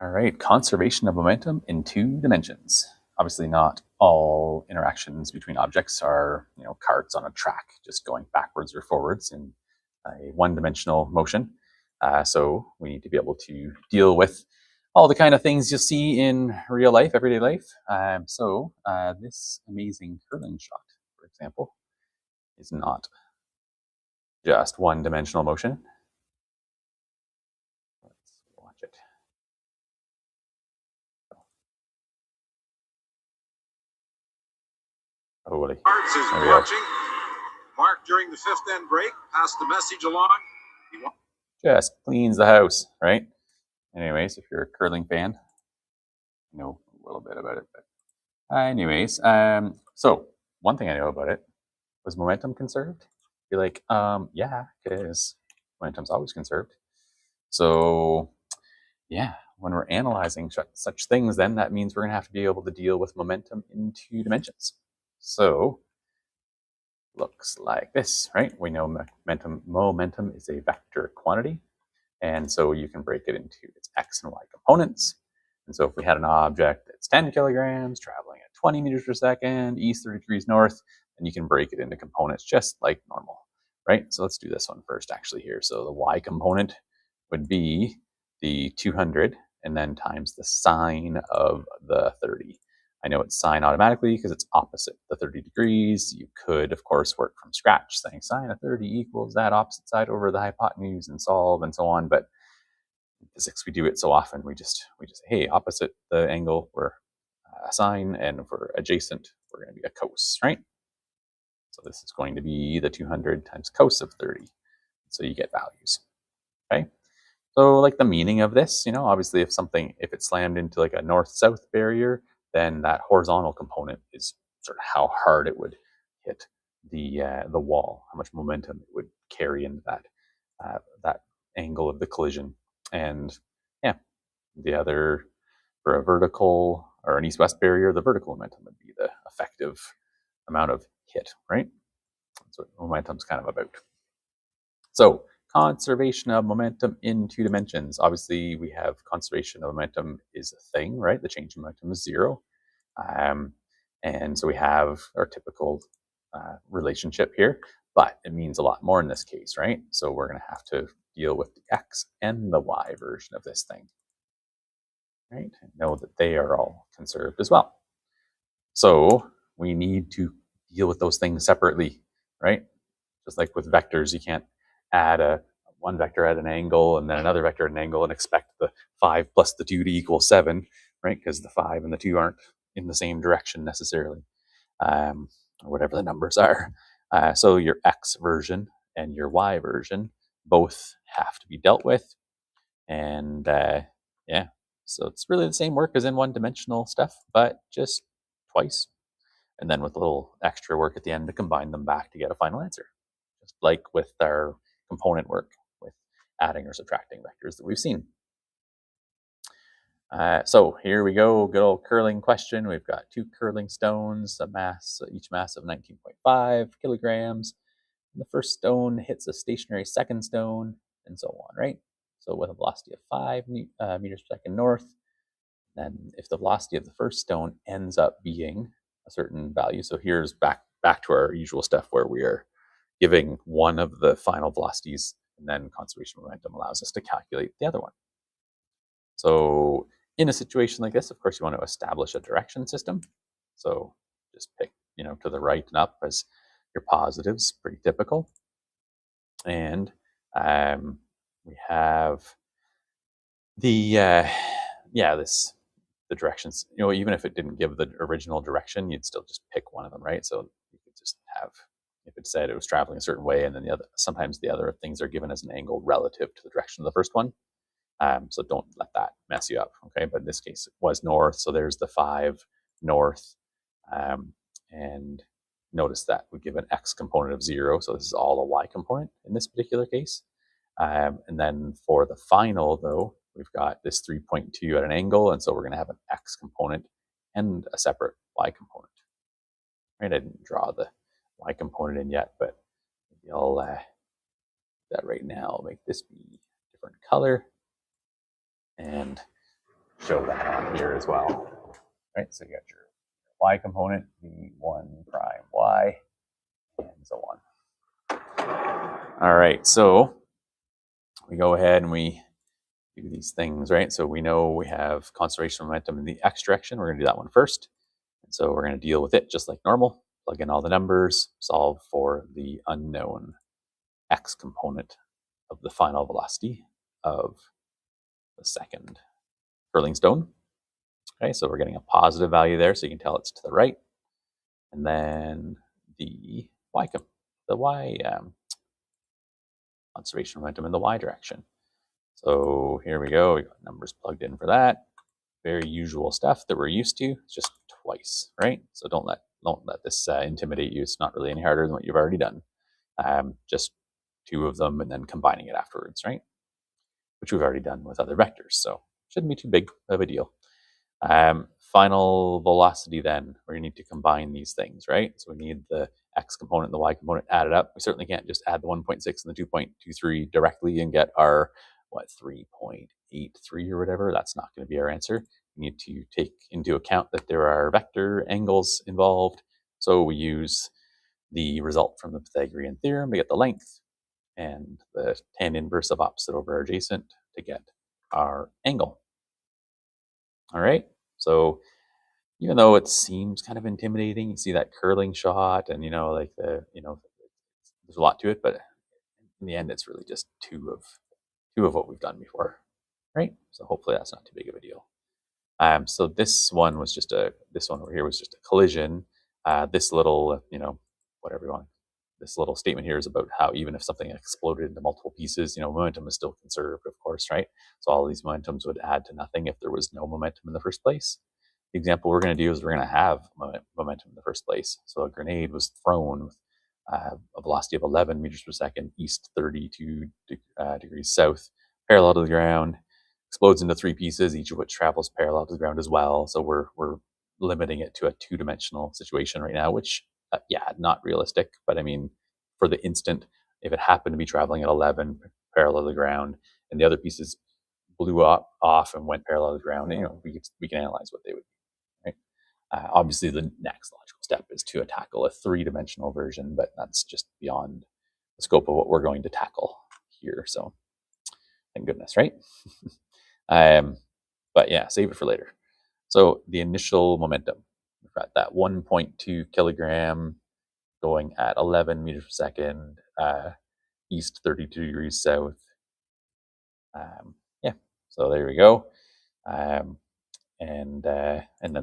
All right, conservation of momentum in two dimensions. Obviously, not all interactions between objects are, carts on a track, just going backwards or forwards in a one-dimensional motion. So we need to be able to deal with all the kind of things you'll see in real life, everyday life. This amazing curling shot, for example, is not just one-dimensional motion. Let's watch it. Holy. Arts is watching. Mark during the fifth end break passed the message along. Just cleans the house, right? Anyways, if you're a curling fan, you know a little bit about it. But anyways, so one thing I know about it was momentum conserved. You're like, yeah, because momentum's always conserved. So yeah, when we're analyzing such things, then that means we're going to have to be able to deal with momentum in two dimensions. So looks like this, right? We know momentum is a vector quantity. And so you can break it into its x and y components. And so if we had an object that's 10 kilograms traveling at 20 meters per second, east 30 degrees north, then you can break it into components just like normal, right? So let's do this one first actually here. So the y component would be the 200 and then times the sine of the 30. I know it's sine automatically because it's opposite the 30 degrees. You could, of course, work from scratch, saying sine of 30 equals that opposite side over the hypotenuse and solve and so on. But in physics, we do it so often, we just say, hey, opposite the angle, we're a sine, and for adjacent, we're going to be a cos, right? So this is going to be the 200 times cos of 30. So you get values, okay? So like the meaning of this, obviously if it's slammed into like a north-south barrier, then that horizontal component is sort of how hard it would hit the wall, how much momentum it would carry into that angle of the collision. And yeah, the other for a vertical or an east-west barrier, the vertical momentum would be the effective amount of hit, right? That's what momentum's kind of about. So conservation of momentum in two dimensions. Obviously, we have conservation of momentum is a thing, right? The change in momentum is zero. And so we have our typical relationship here, but it means a lot more in this case, right? So we're going to have to deal with the x and the y version of this thing, right? And know that they are all conserved as well. So we need to deal with those things separately, right? Just like with vectors, you can't add one vector at an angle and then another vector at an angle and expect the 5 plus the 2 to equal 7, right? Because the 5 and the 2 aren't in the same direction necessarily, or whatever the numbers are. So your x version and your y version both have to be dealt with. And yeah, so it's really the same work as in one-dimensional stuff, but just twice. And then with a little extra work at the end to combine them back to get a final answer. Just like with our component work with adding or subtracting vectors that we've seen. So here we go, good old curling question. We've got two curling stones, each mass of 19.5 kilograms. And the first stone hits a stationary second stone, and so on, right? So with a velocity of 5 meters per second north, then if the velocity of the first stone ends up being a certain value, so here's back to our usual stuff where we are giving one of the final velocities, and then conservation momentum allows us to calculate the other one. So in a situation like this, of course, you want to establish a direction system. So just pick, to the right and up as your positives, pretty typical. And we have the directions, even if it didn't give the original direction, you'd still just pick one of them, right? So you could just have, if it said it was traveling a certain way, and then sometimes the other things are given as an angle relative to the direction of the first one. So don't let that mess you up, okay? But in this case, it was north, so there's the 5 north. And notice that we give an x component of 0, so this is all a y component in this particular case. And then for the final, though, we've got this 3.2 at an angle, and so we're going to have an x component and a separate y component. Right? I didn't draw the y component in yet, but maybe I'll do that right now. I'll make this be a different color. And show that on here as well. Right, so you got your y component, v1 prime y, and so on. All right, so we go ahead and we do these things, right? So we know we have conservation momentum in the x direction. We're going to do that one first. And so we're going to deal with it just like normal, plug in all the numbers, solve for the unknown x component of the final velocity of the second curling stone. Okay, so we're getting a positive value there, so you can tell it's to the right. And then the y conservation momentum in the y direction. So here we go. We got numbers plugged in for that. Very usual stuff that we're used to. It's just twice, right? So don't let this intimidate you. It's not really any harder than what you've already done. Just two of them and then combining it afterwards, right? Which we've already done with other vectors, so shouldn't be too big of a deal. Final velocity then, we're going to need to combine these things, right? So we need the x component and the y component added up. We certainly can't just add the 1.6 and the 2.23 directly and get our, 3.83 or whatever. That's not going to be our answer. We need to take into account that there are vector angles involved. So we use the result from the Pythagorean theorem to get the length and the tan inverse of opposite over adjacent to get our angle. All right, so even though it seems kind of intimidating, you see that curling shot and, there's a lot to it, but in the end, it's really just two of what we've done before, right? So hopefully that's not too big of a deal. So this one over here was just a collision. This little, whatever you want. This little statement here is about how even if something exploded into multiple pieces, momentum is still conserved, of course, right? So all of these momentums would add to nothing if there was no momentum in the first place. The example we're going to do is we're going to have momentum in the first place. So a grenade was thrown with a velocity of 11 meters per second, east 32 degrees south, parallel to the ground, explodes into three pieces, each of which travels parallel to the ground as well. So we're limiting it to a two-dimensional situation right now, which, not realistic. But I mean, for the instant, if it happened to be traveling at 11 parallel to the ground and the other pieces blew off and went parallel to the ground, we can analyze what they would be, right? Obviously, the next logical step is to tackle a three-dimensional version, but that's just beyond the scope of what we're going to tackle here. So thank goodness, right? But yeah, save it for later. So the initial momentum, we've got that 1.2 kilogram going at 11 meters per second, east 32 degrees south. So there we go. And then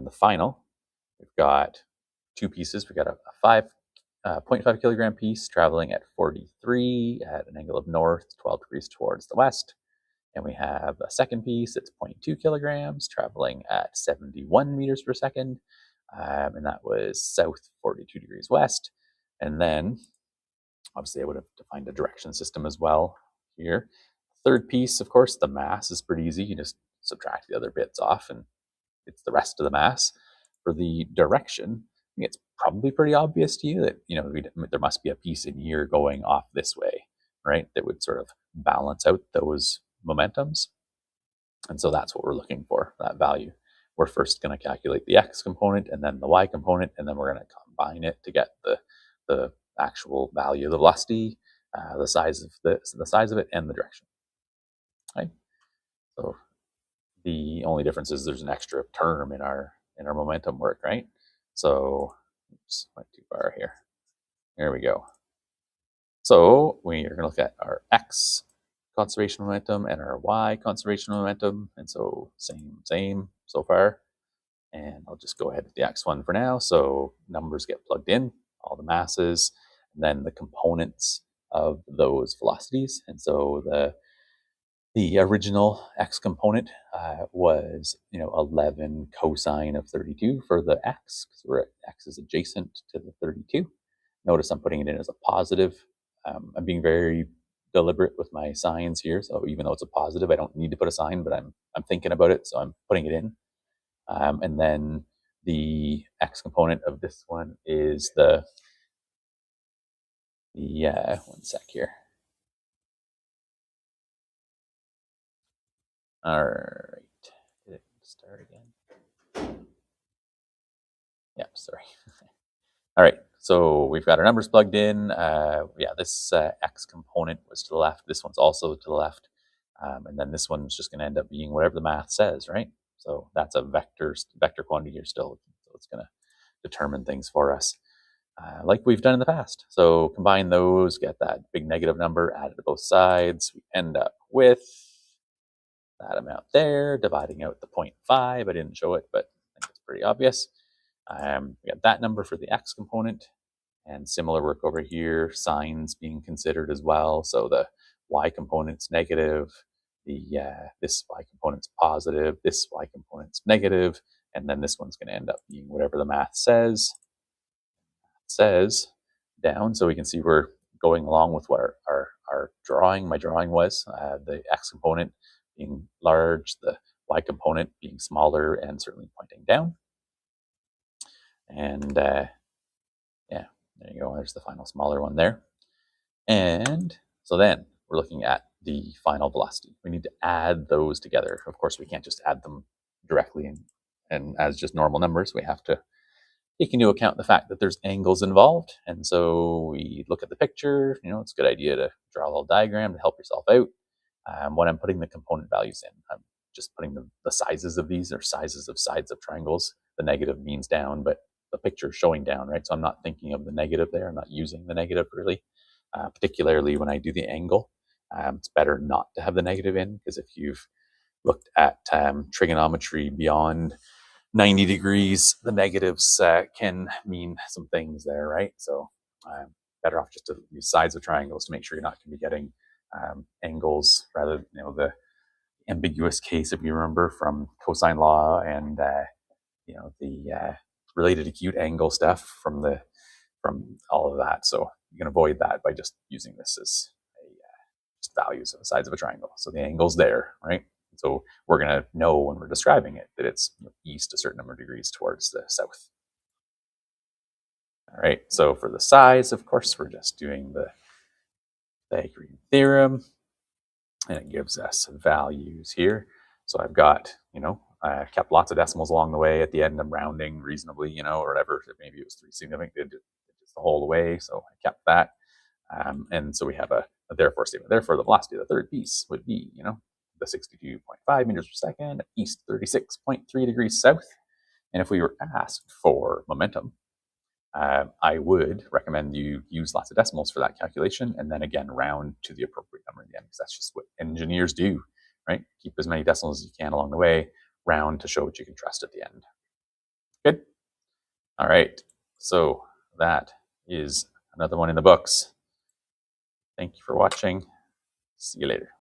the final, we've got two pieces. We've got a 0.5 kilogram piece traveling at 43 at an angle of north, 12 degrees towards the west. And we have a second piece, it's 0.2 kilograms, traveling at 71 meters per second. And that was south 42 degrees west. And then, obviously, I would have defined a direction system as well here. Third piece, of course, the mass is pretty easy. You just subtract the other bits off, and it's the rest of the mass. For the direction, I think it's probably pretty obvious to you that, there must be a piece in here going off this way, right? That would sort of balance out those momentums. And so that's what we're looking for, that value. We're first going to calculate the x component and then the y component, and then we're going to combine it to get the actual value of the velocity, the size of it, and the direction. Right. So the only difference is there's an extra term in our momentum work, right? So oops, went too far here. There we go. So we are going to look at our x conservation momentum and our y conservation momentum. And so same so far. And I'll just go ahead with the x one for now. So numbers get plugged in, all the masses, and then the components of those velocities. And so the original x component was 11 cosine of 32 for the x, because x is adjacent to the 32. Notice I'm putting it in as a positive. I'm being very deliberate with my signs here. So even though it's a positive, I don't need to put a sign, but I'm thinking about it, so I'm putting it in. And then the x component of this one is the one sec here. All right, Start again. Yeah, sorry. All right, so we've got our numbers plugged in. Yeah, this x component was to the left. This one's also to the left. And then this one's just going to end up being whatever the math says, right? So that's a vector quantity here still. So it's going to determine things for us like we've done in the past. So combine those, get that big negative number, add it to both sides. We end up with that amount there, dividing out the 0.5. I didn't show it, but I think it's pretty obvious. We got that number for the x component, and similar work over here, signs being considered as well. So the y component's negative, this y component's positive, this y component's negative, and then this one's going to end up being whatever the math says down. So we can see we're going along with what our drawing, my drawing was, the x component being large, the y component being smaller, and certainly pointing down. And yeah, there you go. There's the final smaller one there. And so then we're looking at the final velocity. We need to add those together. Of course, we can't just add them directly and as just normal numbers. We have to take into account the fact that there's angles involved. And so we look at the picture. You know, it's a good idea to draw a little diagram to help yourself out. When I'm putting the component values in, I'm just putting the sizes of these, or sizes of sides of triangles. The negative means down, but the picture is showing down, right? So I'm not thinking of the negative there. I'm not using the negative really, particularly when I do the angle. It's better not to have the negative in, because if you've looked at trigonometry beyond 90 degrees, the negatives can mean some things there, right? So better off just to use sides of triangles to make sure you're not going to be getting angles, rather, you know, the ambiguous case, if you remember from cosine law, and you know, the related acute angle stuff from all of that. So you can avoid that by just using this as just values of the sides of a triangle. So the angle's there, right? So we're going to know when we're describing it that it's east a certain number of degrees towards the south. All right, so for the sides, of course, we're just doing the Pythagorean theorem, and it gives us values here. So I've got, you know, I kept lots of decimals along the way. At the end, I'm rounding reasonably, you know, or whatever. Maybe it was 3 significant digits the whole way, so I kept that. And so we have a therefore statement. Therefore, the velocity of the third piece would be, you know, the 62.5 meters per second, east 36.3 degrees south. And if we were asked for momentum, I would recommend you use lots of decimals for that calculation, and then again round to the appropriate number in the end, because that's just what engineers do, right? Keep as many decimals as you can along the way, round to show what you can trust at the end. Good. All right. So that is another one in the books. Thank you for watching. See you later.